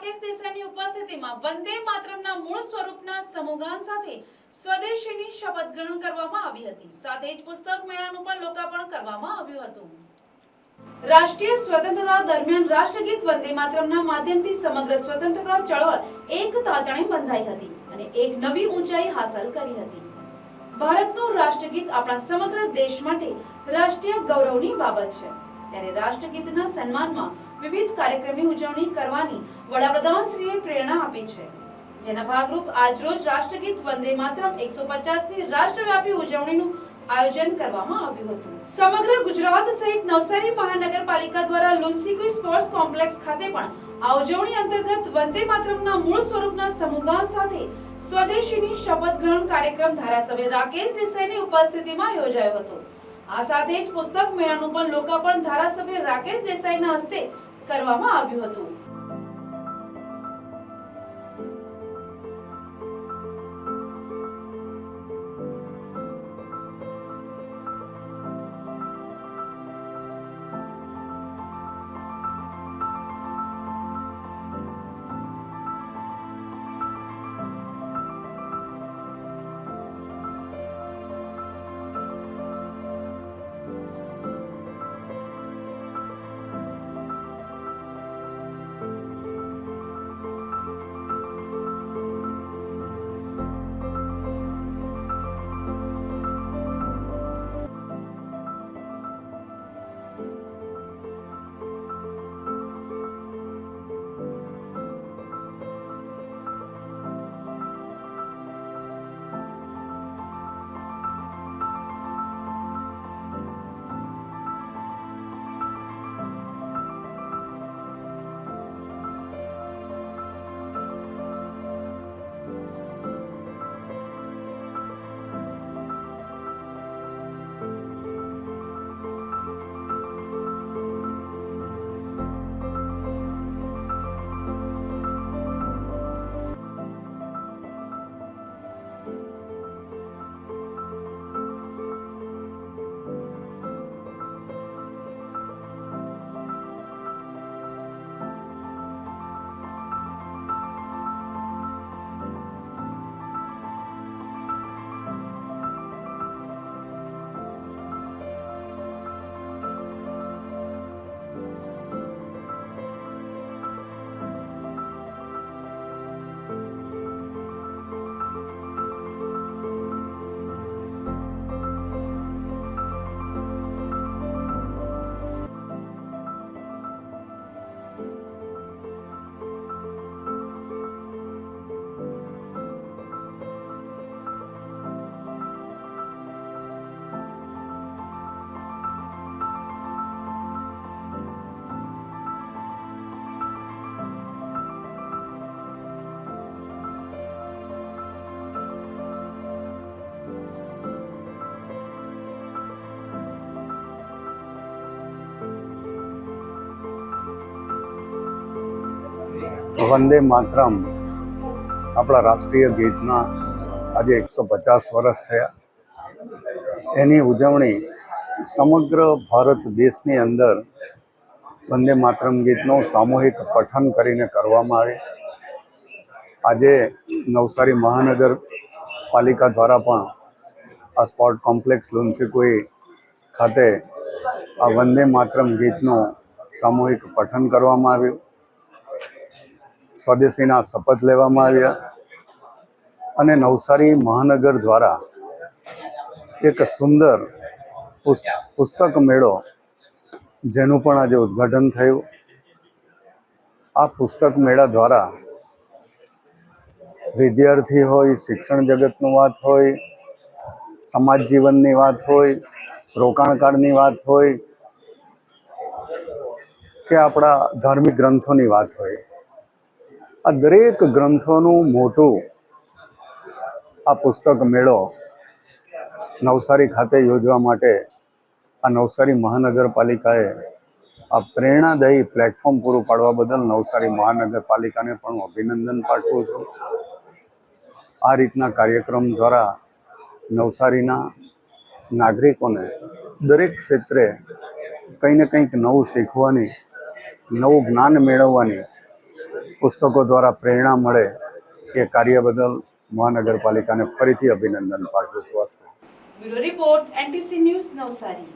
રાકેશ દેસાઈની ઉપસ્થિતિમાં વંદે માતરમના મૂળ સ્વરૂપના સમૂહગાન સાથે સ્વદેશીની શપથ ગ્રહણ કરવામાં આવી હતી। સાથે જ પુસ્તક મેળાનું પણ લોકાર્પણ કરવામાં આવ્યું હતું। રાષ્ટ્રીય સ્વતંત્રતા દરમિયાન રાષ્ટ્રગીત વંદે માતરમના માધ્યમથી સમગ્ર સ્વતંત્રતા ચળવળ એક તાતણે બંધાઈ હતી અને એક નવી ઊંચાઈ હાંસલ કરી હતી। ભારતનું રાષ્ટ્રગીત આપણા સમગ્ર દેશ માટે રાષ્ટ્રીય ગૌરવની બાબત છે, ત્યારે રાષ્ટ્રગીતના સન્માનમાં વિવિધ કાર્યક્રમની ઉજવણી કરવાની વડાપ્રધાનશ્રીએ પ્રેરણા આપી છે, જેના ભાગરૂપ આજરોજ રાષ્ટ્રગીત વંદે માતરમ 150ની રાષ્ટ્રવ્યાપી ઉજવણીનું આયોજન કરવામાં આવ્યું હતું। સમગ્ર ગુજરાત સહિત નવસારી મહાનગરપાલિકા દ્વારા લુન્સીકુઈ સ્પોર્ટ્સ કોમ્પ્લેક્સ ખાતે પણ આ ઉજવણી અંતર્ગત વંદે માતરમના મૂળ સ્વરૂપના સમૂહગાન સાથે સ્વદેશીની શપથ ગ્રહણ કાર્યક્રમ ધારાસભ્ય રાકેશ દેસાઈની ઉપસ્થિતિમાં યોજાયો હતો। આ સાથે જ પુસ્તક મેળાનું પણ લોકાર્પણ ધારાસભ્ય રાકેશ દેસાઈના હસ્તે કરવામાં આવ્યું હતું। વંદે માતરમ આપણા રાષ્ટ્રીય ગીતના આજે 150 વર્ષ થયા। એની ઉજવણી સમગ્ર ભારત દેશની અંદર વંદે માતરમ ગીતનું સામૂહિક પઠન કરીને કરવામાં આવે। આજે નવસારી મહાનગરપાલિકા દ્વારા પણ આ સ્પોર્ટ કોમ્પ્લેક્સ લુન્સીકુઈ ખાતે આ વંદે માતરમ ગીતનું સામૂહિક પઠન કરવામાં આવ્યું। સ્વદેશીના શપથ લેવામાં આવ્યા અને નવસારી મહાનગર દ્વારા એક સુંદર પુસ્તક મેળો જેનું પણ આજે ઉદ્ઘાટન થયું। આ પુસ્તક મેળા દ્વારા વિદ્યાર્થી હોય, શિક્ષણ જગતનું વાત હોય, સમાજ જીવનની વાત હોય, રોકાણકારની વાત હોય કે આપણા ધાર્મિક ગ્રંથોની વાત હોય, આ દરેક ગ્રંથોનું મોટું આ પુસ્તક મેળો નવસારી ખાતે યોજવા માટે આ નવસારી મહાનગરપાલિકાએ આ પ્રેરણાદાયી પ્લેટફોર્મ પૂરું પાડવા બદલ નવસારી મહાનગરપાલિકાને પણ હું અભિનંદન પાઠવું છું। આ રીતના કાર્યક્રમ દ્વારા નવસારીના નાગરિકોને દરેક ક્ષેત્રે કંઈ ને કંઈક નવું શીખવાની, નવું જ્ઞાન મેળવવાની પુસ્તકો દ્વારા પ્રેરણા મળે એ કાર્ય બદલ મહાનગરપાલિકાને ફરીથી અભિનંદન પાઠવું છું. Bureau report NTC news Navsari.